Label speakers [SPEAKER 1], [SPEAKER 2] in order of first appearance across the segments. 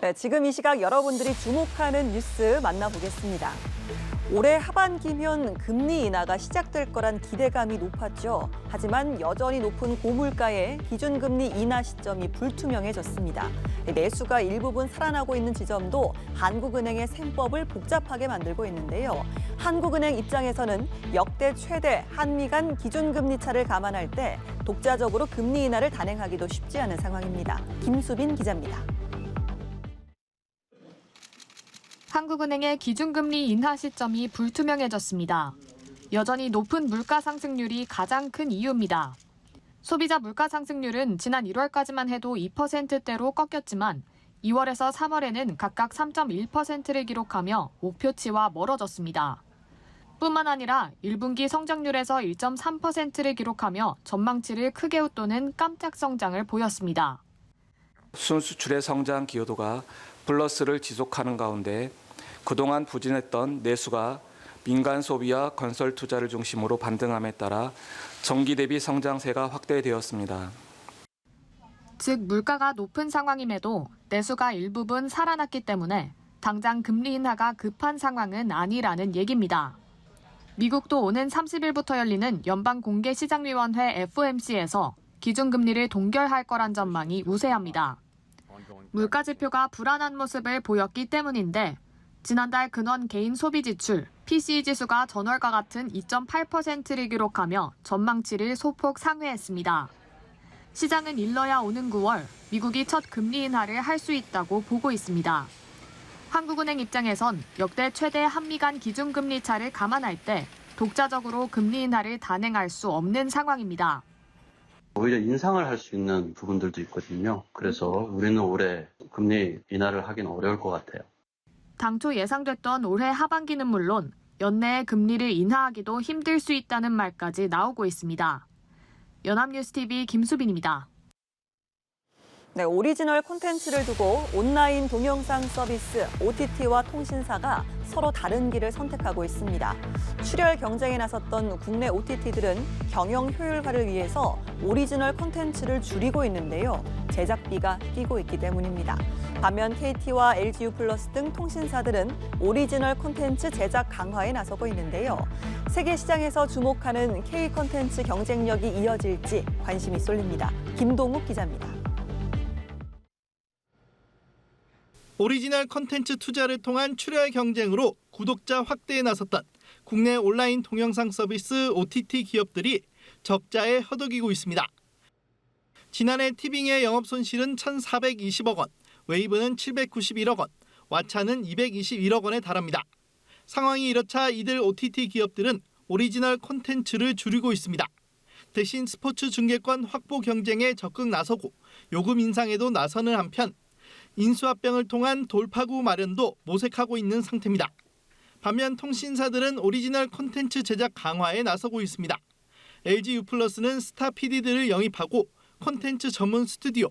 [SPEAKER 1] 네, 지금 이 시각 여러분들이 주목하는 뉴스 만나보겠습니다. 올해 하반기면 금리 인하가 시작될 거란 기대감이 높았죠. 하지만 여전히 높은 고물가에 기준금리 인하 시점이 불투명해졌습니다. 내수가 일부분 살아나고 있는 지점도 한국은행의 셈법을 복잡하게 만들고 있는데요. 한국은행 입장에서는 역대 최대 한미 간 기준금리 차를 감안할 때 독자적으로 금리 인하를 단행하기도 쉽지 않은 상황입니다. 김수빈 기자입니다.
[SPEAKER 2] 한국은행의 기준금리 인하 시점이 불투명해졌습니다. 여전히 높은 물가 상승률이 가장 큰 이유입니다. 소비자 물가 상승률은 지난 1월까지만 해도 2%대로 꺾였지만 2월에서 3월에는 각각 3.1%를 기록하며 목표치와 멀어졌습니다. 뿐만 아니라 1분기 성장률에서 1.3%를 기록하며 전망치를 크게 웃도는 깜짝 성장을 보였습니다.
[SPEAKER 3] 순수출의 성장 기여도가 플러스를 지속하는 가운데 그동안 부진했던 내수가 민간 소비와 건설 투자를 중심으로 반등함에 따라 전기 대비 성장세가 확대되었습니다.
[SPEAKER 2] 즉 물가가 높은 상황임에도 내수가 일부분 살아났기 때문에 당장 금리 인하가 급한 상황은 아니라는 얘기입니다. 미국도 오는 30일부터 열리는 연방공개시장위원회 FOMC에서 기준금리를 동결할 거란 전망이 우세합니다. 물가 지표가 불안한 모습을 보였기 때문인데 지난달 근원 개인 소비 지출 PCE 지수가 전월과 같은 2.8%를 기록하며 전망치를 소폭 상회했습니다. 시장은 일러야 오는 9월 미국이 첫 금리 인하를 할 수 있다고 보고 있습니다. 한국은행 입장에선 역대 최대 한미 간 기준금리 차를 감안할 때 독자적으로 금리 인하를 단행할 수 없는 상황입니다.
[SPEAKER 4] 오히려 인상을 할 수 있는 부분들도 있거든요. 그래서 우리는 올해 금리 인하를 하기는 어려울 것 같아요.
[SPEAKER 2] 당초 예상됐던 올해 하반기는 물론 연내에 금리를 인하하기도 힘들 수 있다는 말까지 나오고 있습니다. 연합뉴스TV 김수빈입니다.
[SPEAKER 1] 네, 오리지널 콘텐츠를 두고 온라인 동영상 서비스 OTT와 통신사가 서로 다른 길을 선택하고 있습니다. 출혈 경쟁에 나섰던 국내 OTT들은 경영 효율화를 위해서 오리지널 콘텐츠를 줄이고 있는데요. 제작비가 뛰고 있기 때문입니다. 반면 KT와 LGU+ 등 통신사들은 오리지널 콘텐츠 제작 강화에 나서고 있는데요. 세계 시장에서 주목하는 K 콘텐츠 경쟁력이 이어질지 관심이 쏠립니다. 김동욱 기자입니다.
[SPEAKER 5] 오리지널 콘텐츠 투자를 통한 출혈 경쟁으로 구독자 확대에 나섰던 국내 온라인 동영상 서비스 OTT 기업들이 적자에 허덕이고 있습니다. 지난해 티빙의 영업 손실은 1,420억 원, 웨이브는 791억 원, 왓챠는 221억 원에 달합니다. 상황이 이렇자 이들 OTT 기업들은 오리지널 콘텐츠를 줄이고 있습니다. 대신 스포츠 중계권 확보 경쟁에 적극 나서고 요금 인상에도 나서는 한편 인수합병을 통한 돌파구 마련도 모색하고 있는 상태입니다. 반면 통신사들은 오리지널 콘텐츠 제작 강화에 나서고 있습니다. LGU+는 스타 PD들을 영입하고 콘텐츠 전문 스튜디오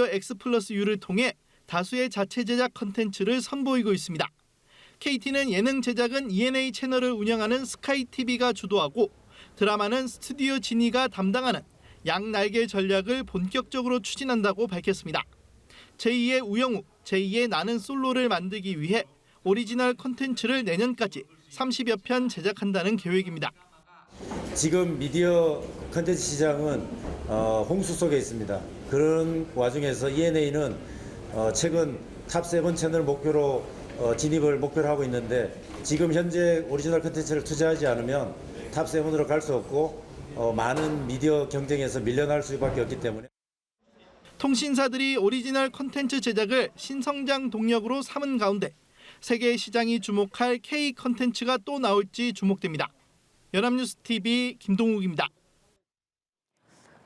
[SPEAKER 5] X+U를 통해 다수의 자체 제작 콘텐츠를 선보이고 있습니다. KT는 예능 제작은 ENA 채널을 운영하는 스카이TV가 주도하고 드라마는 스튜디오 지니가 담당하는 양날개 전략을 본격적으로 추진한다고 밝혔습니다. 제2의 우영우, 제2의 나는 솔로를 만들기 위해 오리지널 콘텐츠를 내년까지 30여 편 제작한다는 계획입니다.
[SPEAKER 6] 지금 미디어 콘텐츠 시장은 홍수 속에 있습니다. 그런 와중에서 ENA는 최근 탑7 채널 목표로 진입을 목표로 하고 있는데 지금 현재 오리지널 콘텐츠를 투자하지 않으면 탑7으로 갈 수 없고 많은 미디어 경쟁에서 밀려날 수밖에 없기 때문에
[SPEAKER 5] 통신사들이 오리지널 콘텐츠 제작을 신성장 동력으로 삼은 가운데 세계 시장이 주목할 K 콘텐츠가 또 나올지 주목됩니다. 연합뉴스TV 김동욱입니다.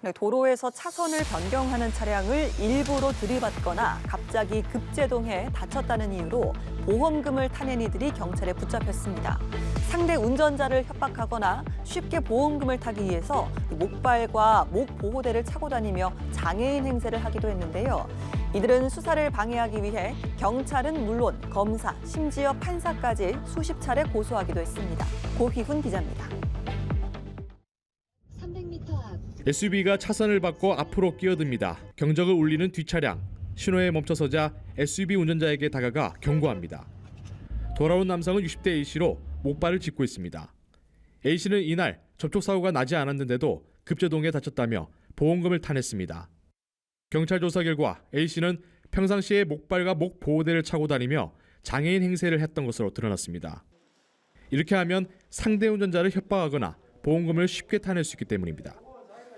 [SPEAKER 1] 네, 도로에서 차선을 변경하는 차량을 일부러 들이받거나 갑자기 급제동해 다쳤다는 이유로 보험금을 타낸 이들이 경찰에 붙잡혔습니다. 상대 운전자를 협박하거나 쉽게 보험금을 타기 위해서 목발과 목 보호대를 차고 다니며 장애인 행세를 하기도 했는데요. 이들은 수사를 방해하기 위해 경찰은 물론 검사, 심지어 판사까지 수십 차례 고소하기도 했습니다. 고희훈 기자입니다.
[SPEAKER 7] SUV가 차선을 바꿔 앞으로 끼어듭니다. 경적을 울리는 뒷차량. 신호에 멈춰서자 SUV 운전자에게 다가가 경고합니다. 돌아온 남성은 60대 A씨로 목발을 짚고 있습니다. A씨는 이날 접촉사고가 나지 않았는데도 급제동에 다쳤다며 보험금을 타냈습니다. 경찰 조사 결과 A씨는 평상시에 목발과 목 보호대를 차고 다니며 장애인 행세를 했던 것으로 드러났습니다. 이렇게 하면 상대 운전자를 협박하거나 보험금을 쉽게 타낼 수 있기 때문입니다.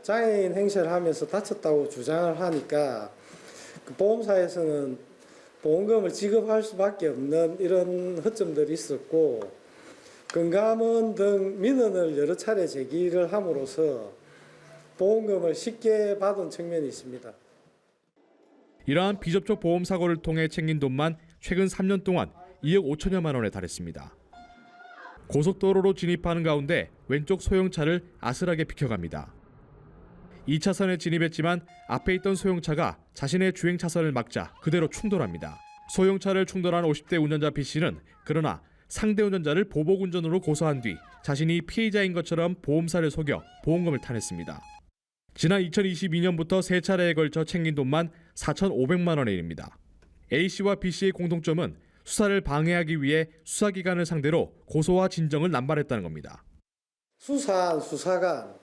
[SPEAKER 8] 장애인 행세를 하면서 다쳤다고 주장을 하니까 그 보험사에서는 보험금을 지급할 수밖에 없는 이런 허점들이 있었고, 금감원 등 민원을 여러 차례 제기를 함으로써 보험금을 쉽게 받은 측면이 있습니다.
[SPEAKER 7] 이러한 비접촉 보험 사고를 통해 챙긴 돈만 최근 3년 동안 2억 5천여만 원에 달했습니다. 고속도로로 진입하는 가운데 왼쪽 소형차를 아슬하게 비켜갑니다. 2차선에 진입했지만 앞에 있던 소형차가 자신의 주행 차선을 막자 그대로 충돌합니다. 소형차를 충돌한 50대 운전자 B씨는 그러나 상대 운전자를 보복 운전으로 고소한 뒤 자신이 피해자인 것처럼 보험사를 속여 보험금을 타냈습니다. 지난 2022년부터 3차례에 걸쳐 챙긴 돈만 4,500만 원에 이릅니다. A씨와 B씨의 공통점은 수사를 방해하기 위해 수사기관을 상대로 고소와 진정을 남발했다는 겁니다.
[SPEAKER 8] 수사한 수사관,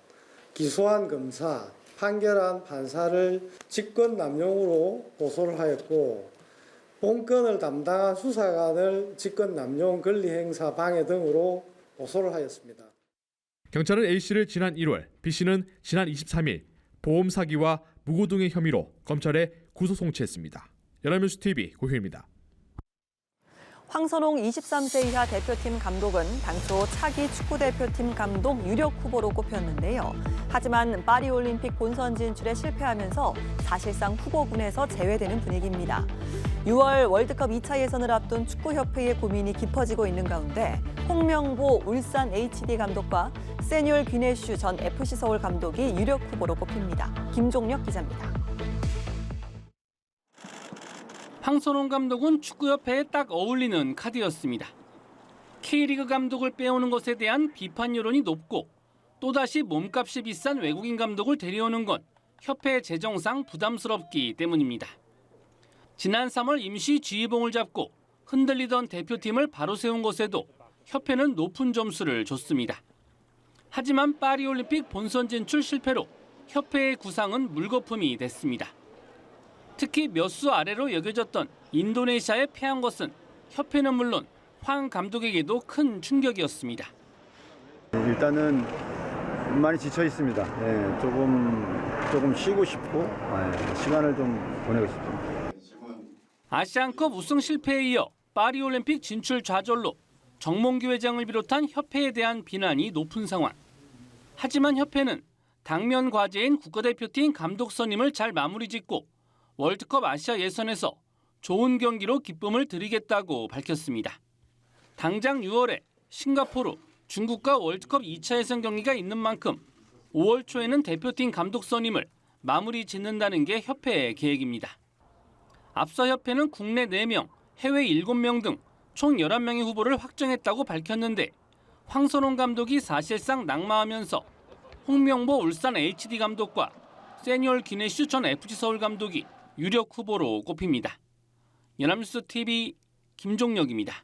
[SPEAKER 8] 기소한 검사, 판결한 판사를 직권남용으로 고소를 하였고, 본건을 담당한 수사관을 직권남용 권리행사 방해 등으로 고소를 하였습니다.
[SPEAKER 7] 경찰은 A씨를 지난 1월, B씨는 지난 23일 보험 사기와 무고 등의 혐의로 검찰에 구속 송치했습니다. 연합뉴스 TV 고효입니다.
[SPEAKER 1] 황선홍 23세 이하 대표팀 감독은 당초 차기 축구대표팀 감독 유력 후보로 꼽혔는데요. 하지만 파리올림픽 본선 진출에 실패하면서 사실상 후보군에서 제외되는 분위기입니다. 6월 월드컵 2차 예선을 앞둔 축구협회의 고민이 깊어지고 있는 가운데 홍명보 울산 HD 감독과 세뉴얼 귀네슈 전 FC서울 감독이 유력 후보로 꼽힙니다. 김종력 기자입니다.
[SPEAKER 9] 황선홍 감독은 축구협회에 딱 어울리는 카드였습니다. K리그 감독을 빼오는 것에 대한 비판 여론이 높고 또다시 몸값이 비싼 외국인 감독을 데려오는 건 협회 재정상 부담스럽기 때문입니다. 지난 3월 임시 지휘봉을 잡고 흔들리던 대표팀을 바로 세운 것에도 협회는 높은 점수를 줬습니다. 하지만 파리올림픽 본선 진출 실패로 협회의 구상은 물거품이 됐습니다. 특히 몇 수 아래로 여겨졌던 인도네시아에 패한 것은 협회는 물론 황 감독에게도 큰 충격이었습니다.
[SPEAKER 10] 일단은 많이 지쳐 있습니다. 조금 쉬고 싶고 시간을 좀 보내고 싶습니다.
[SPEAKER 9] 아시안컵 우승 실패에 이어 파리올림픽 진출 좌절로 정몽규 회장을 비롯한 협회에 대한 비난이 높은 상황. 하지만 협회는 당면 과제인 국가대표팀 감독 선임을 잘 마무리 짓고 월드컵 아시아 예선에서 좋은 경기로 기쁨을 드리겠다고 밝혔습니다. 당장 6월에 싱가포르, 중국과 월드컵 2차 예선 경기가 있는 만큼 5월 초에는 대표팀 감독 선임을 마무리 짓는다는 게 협회의 계획입니다. 앞서 협회는 국내 4명, 해외 7명 등 총 11명의 후보를 확정했다고 밝혔는데 황선홍 감독이 사실상 낙마하면서 홍명보 울산 HD 감독과 세뉴얼 귀네슈 전 FC서울 감독이 유력 후보로 꼽힙니다. 연합뉴스 TV 김종력입니다.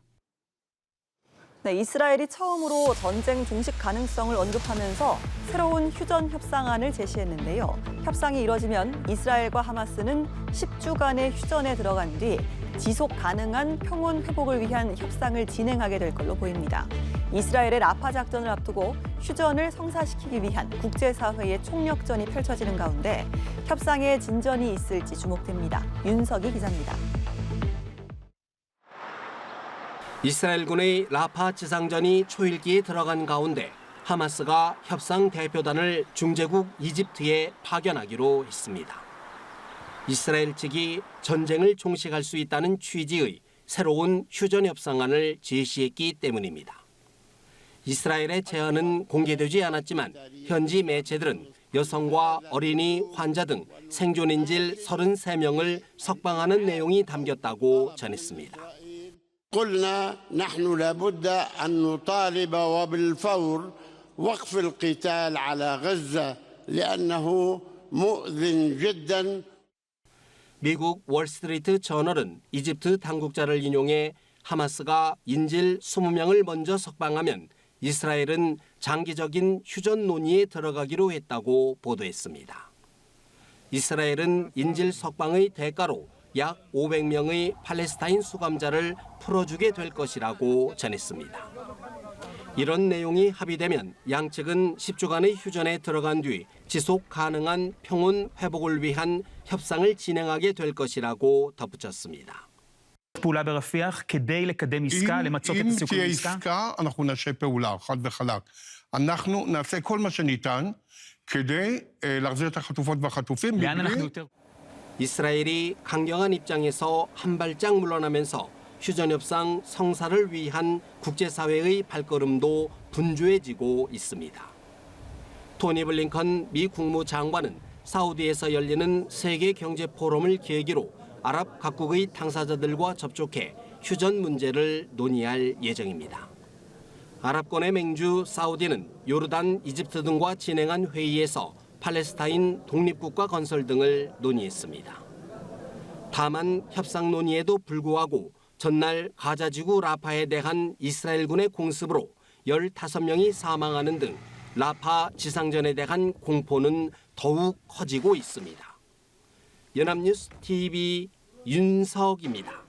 [SPEAKER 1] 네, 이스라엘이 처음으로 전쟁 종식 가능성을 언급하면서 새로운 휴전 협상안을 제시했는데요. 협상이 이뤄지면 이스라엘과 하마스는 10주간의 휴전에 들어간 뒤 지속 가능한 평온 회복을 위한 협상을 진행하게 될 걸로 보입니다. 이스라엘의 라파 작전을 앞두고 휴전을 성사시키기 위한 국제사회의 총력전이 펼쳐지는 가운데 협상에 진전이 있을지 주목됩니다. 윤석희 기자입니다.
[SPEAKER 11] 이스라엘군의 라파 지상전이 초일기에 들어간 가운데 하마스가 협상 대표단을 중재국 이집트에 파견하기로 했습니다. 이스라엘 측이 전쟁을 종식할 수 있다는 취지의 새로운 휴전 협상안을 제시했기 때문입니다. 이스라엘의 제안은 공개되지 않았지만 현지 매체들은 여성과 어린이, 환자 등 생존인질 33명을 석방하는 내용이 담겼다고 전했습니다.
[SPEAKER 12] قلنا نحن لابد أن نطالب وبالفور وقف القتال على غزة لأنه مؤذٍ جدا.
[SPEAKER 11] 미국 월스트리트 저널은 이집트 당국자를 인용해 하마스가 인질 20명을 먼저 석방하면 이스라엘은 장기적인 휴전 논의에 들어가기로 했다고 보도했습니다. 이스라엘은 인질 석방의 대가로 약 500명의 팔레스타인 수감자를 풀어주게 될 것이라고 전했습니다. 이런 내용이 합의되면 양측은 10주간의 휴전에 들어간 뒤 지속 가능한 평온 회복을 위한 협상을 진행하게 될 것이라고 덧붙였습니다.
[SPEAKER 13] פעולה ברפיח כדי לקדם עסקה, למצות את הסיכום
[SPEAKER 12] אם תהיה
[SPEAKER 13] בעסקה?
[SPEAKER 12] עסקה, אנחנו נעשה פעולה, חד וחלק. אנחנו נעשה כל מה שניתן כדי להחזיר את החטופות והחטופים.
[SPEAKER 13] לאן אנחנו יותר?
[SPEAKER 11] 이스라엘이 강경한 입장에서 한 발짝 물러나면서 휴전 협상 성사를 위한 국제사회의 발걸음도 분주해지고 있습니다. 토니 블링컨 미 국무장관은 사우디에서 열리는 세계 경제 포럼을 계기로 아랍 각국의 당사자들과 접촉해 휴전 문제를 논의할 예정입니다. 아랍권의 맹주 사우디는 요르단, 이집트 등과 진행한 회의에서 팔레스타인 독립국가 건설 등을 논의했습니다. 다만 협상 논의에도 불구하고 전날 가자지구 라파에 대한 이스라엘군의 공습으로 15명이 사망하는 등 라파 지상전에 대한 공포는 더욱 커지고 있습니다. 연합뉴스 TV 윤석입니다.